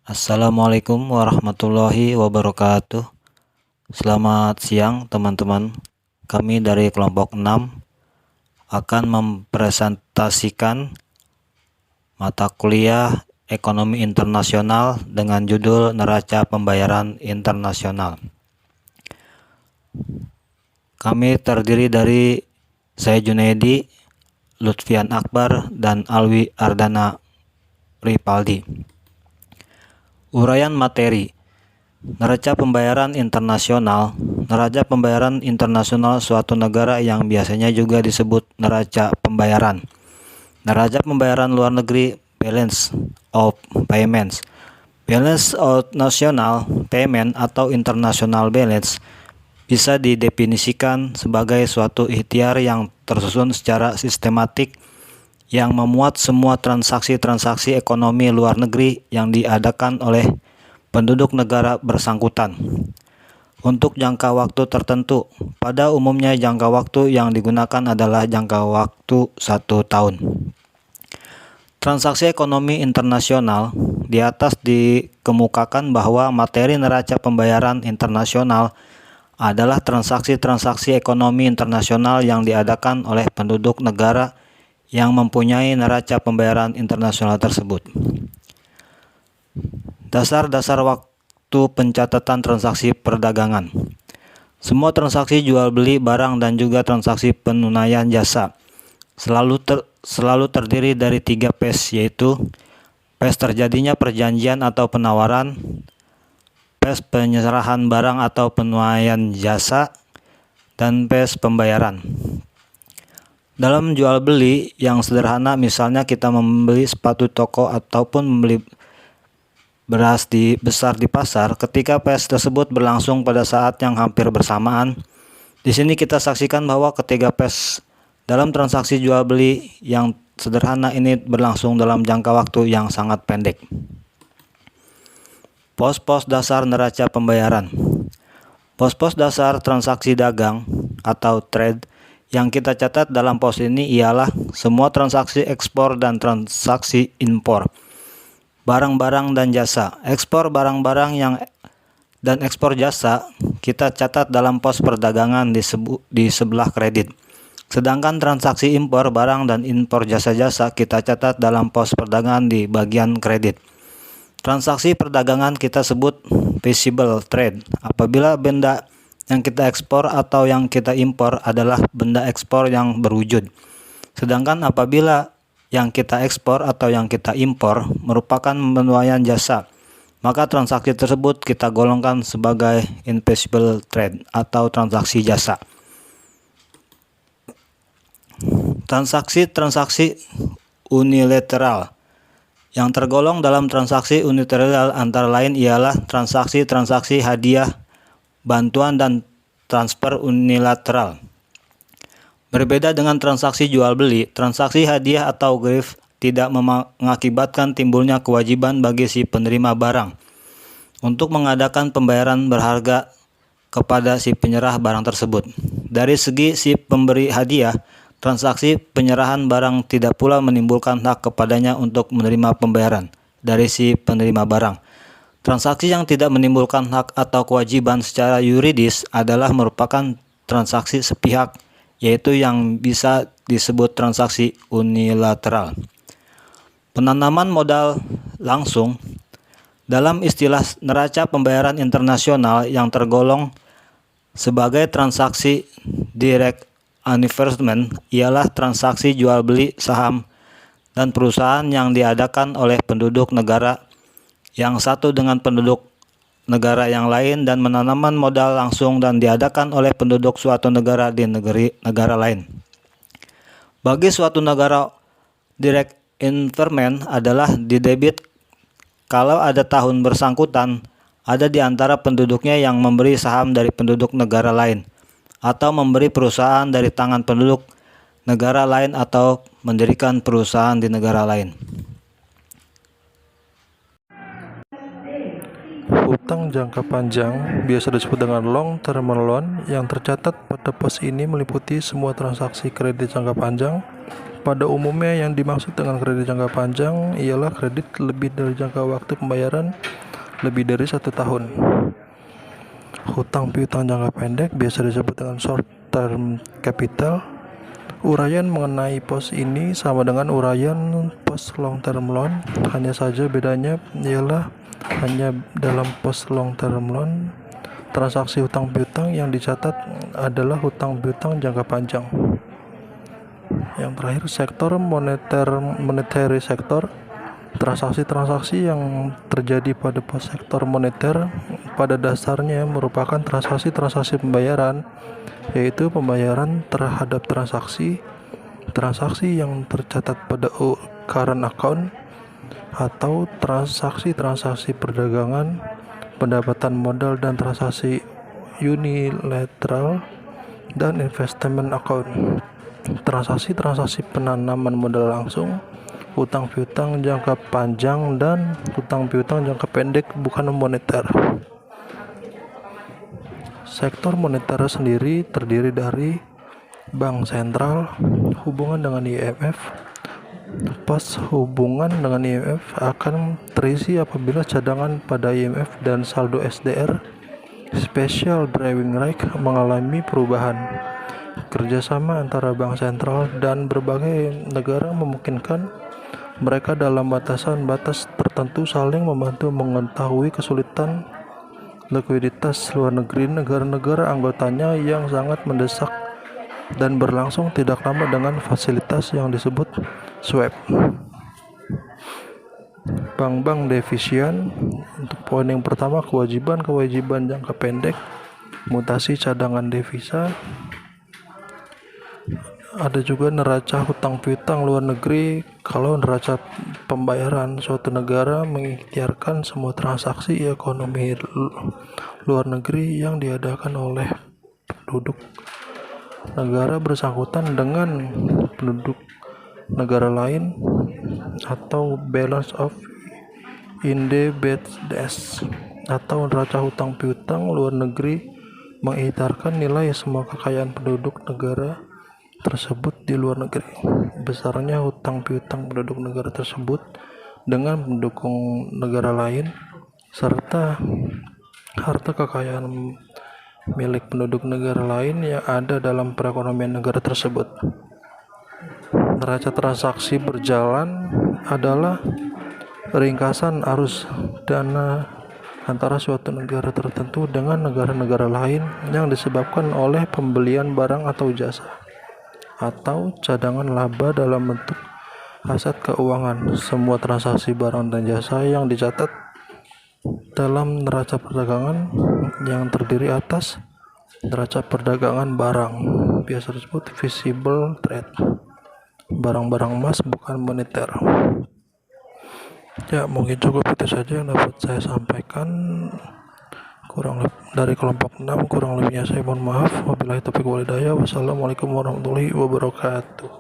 Assalamualaikum warahmatullahi wabarakatuh. Selamat siang teman-teman. Kami dari kelompok 6 akan mempresentasikan mata kuliah Ekonomi Internasional dengan judul Neraca Pembayaran Internasional. Kami terdiri dari saya Junaidi, Lutfian Akbar, dan Alwi Ardana Ripaldi. Uraian materi. Neraca pembayaran internasional. Neraca pembayaran internasional suatu negara yang biasanya juga disebut neraca pembayaran. Neraca pembayaran luar negeri, balance of payments. Balance of national payment atau international balance bisa didefinisikan sebagai suatu ikhtiar yang tersusun secara sistematik yang memuat semua transaksi-transaksi ekonomi luar negeri yang diadakan oleh penduduk negara bersangkutan untuk jangka waktu tertentu. Pada umumnya jangka waktu yang digunakan adalah jangka waktu 1 tahun. Transaksi ekonomi internasional. Di atas dikemukakan bahwa materi neraca pembayaran internasional adalah transaksi-transaksi ekonomi internasional yang diadakan oleh penduduk negara yang mempunyai neraca pembayaran internasional tersebut. Dasar-dasar waktu pencatatan transaksi perdagangan. Semua transaksi jual beli barang dan juga transaksi penunaian jasa selalu terdiri dari 3 phase, yaitu phase terjadinya perjanjian atau penawaran, phase penyerahan barang atau penunaian jasa, dan phase pembayaran. Dalam jual beli yang sederhana, misalnya kita membeli sepatu toko ataupun membeli beras besar di pasar, ketika phase tersebut berlangsung pada saat yang hampir bersamaan. Di sini kita saksikan bahwa ketiga phase dalam transaksi jual beli yang sederhana ini berlangsung dalam jangka waktu yang sangat pendek. Pos-pos dasar neraca pembayaran. Pos-pos dasar transaksi dagang atau trade yang kita catat dalam pos ini ialah semua transaksi ekspor dan transaksi impor, barang-barang dan jasa. Ekspor barang-barang dan ekspor jasa kita catat dalam pos perdagangan di sebelah kredit. Sedangkan transaksi impor barang dan impor jasa-jasa kita catat dalam pos perdagangan di bagian kredit. Transaksi perdagangan kita sebut visible trade apabila benda yang kita ekspor atau yang kita impor adalah benda ekspor yang berwujud. Sedangkan apabila yang kita ekspor atau yang kita impor merupakan penunaian jasa, maka transaksi tersebut kita golongkan sebagai invisible trade atau transaksi jasa. Transaksi-transaksi unilateral. Yang tergolong dalam transaksi unilateral antara lain ialah transaksi-transaksi hadiah, bantuan, dan transfer unilateral. Berbeda dengan transaksi jual beli, transaksi hadiah atau gift tidak mengakibatkan timbulnya kewajiban bagi si penerima barang untuk mengadakan pembayaran berharga kepada si penyerah barang tersebut. Dari segi si pemberi hadiah, transaksi penyerahan barang tidak pula menimbulkan hak kepadanya untuk menerima pembayaran dari si penerima barang. Transaksi yang tidak menimbulkan hak atau kewajiban secara yuridis adalah merupakan transaksi sepihak, yaitu yang bisa disebut transaksi unilateral. Penanaman modal langsung. Dalam istilah neraca pembayaran internasional yang tergolong sebagai transaksi direct investment ialah transaksi jual beli saham dan perusahaan yang diadakan oleh penduduk negara yang satu dengan penduduk negara yang lain dan menanamkan modal langsung dan diadakan oleh penduduk suatu negara di negara lain. Bagi suatu negara, direct investment adalah didebit kalau ada tahun bersangkutan ada di antara penduduknya yang memberi saham dari penduduk negara lain atau memberi perusahaan dari tangan penduduk negara lain atau mendirikan perusahaan di negara lain. Hutang jangka panjang biasa disebut dengan long term loan yang tercatat pada pos ini meliputi semua transaksi kredit jangka panjang Pada umumnya yang dimaksud dengan kredit jangka panjang ialah kredit lebih dari jangka waktu pembayaran lebih dari 1 tahun. Hutang piutang jangka pendek biasa disebut dengan short term capital. Uraian mengenai pos ini sama dengan uraian pos long term loan, hanya saja bedanya ialah hanya dalam pos long term loan transaksi hutang piutang yang dicatat adalah hutang piutang jangka panjang. Yang terakhir, sektor monetary sektor. Transaksi-transaksi yang terjadi pada pos sektor moneter pada dasarnya merupakan transaksi-transaksi pembayaran, yaitu pembayaran terhadap transaksi yang tercatat pada current account, atau transaksi-transaksi perdagangan, pendapatan modal, dan transaksi unilateral dan investment account. Transaksi-transaksi penanaman modal langsung, hutang piutang jangka panjang, dan hutang piutang jangka pendek bukan moneter. Sektor moneter sendiri terdiri dari bank sentral, hubungan dengan IMF. Pas hubungan dengan IMF akan terisi apabila cadangan pada IMF dan saldo SDR special drawing right mengalami perubahan. Kerjasama antara bank sentral dan berbagai negara memungkinkan mereka dalam batas tertentu saling membantu mengetahui kesulitan likuiditas luar negeri negara-negara anggotanya yang sangat mendesak dan berlangsung tidak lama dengan fasilitas yang disebut swap. Bank-bank defisien. Untuk poin yang pertama, kewajiban jangka pendek, mutasi cadangan devisa. Ada juga neraca hutang piutang luar negeri. Kalau neraca pembayaran suatu negara mengikhtiarkan semua transaksi ekonomi luar negeri yang diadakan oleh penduduk negara bersangkutan dengan penduduk negara lain, atau balance of indebtedness, atau neraca hutang piutang luar negeri mengikhtiarkan nilai semua kekayaan penduduk negara tersebut di luar negeri, besarnya hutang piutang penduduk negara tersebut dengan pendukung negara lain, serta harta kekayaan milik penduduk negara lain yang ada dalam perekonomian negara tersebut. Neraca transaksi berjalan adalah ringkasan arus dana antara suatu negara tertentu dengan negara-negara lain yang disebabkan oleh pembelian barang atau jasa, atau cadangan laba dalam bentuk aset keuangan. Semua transaksi barang dan jasa yang dicatat dalam neraca perdagangan yang terdiri atas neraca perdagangan barang biasa disebut visible trade, barang-barang emas bukan moneter. Ya, mungkin cukup itu saja yang dapat saya sampaikan. Dari kelompok 6, kurang lebihnya saya mohon maaf. Wabillahi taufiq wal hidayah. Wassalamualaikum warahmatullahi wabarakatuh.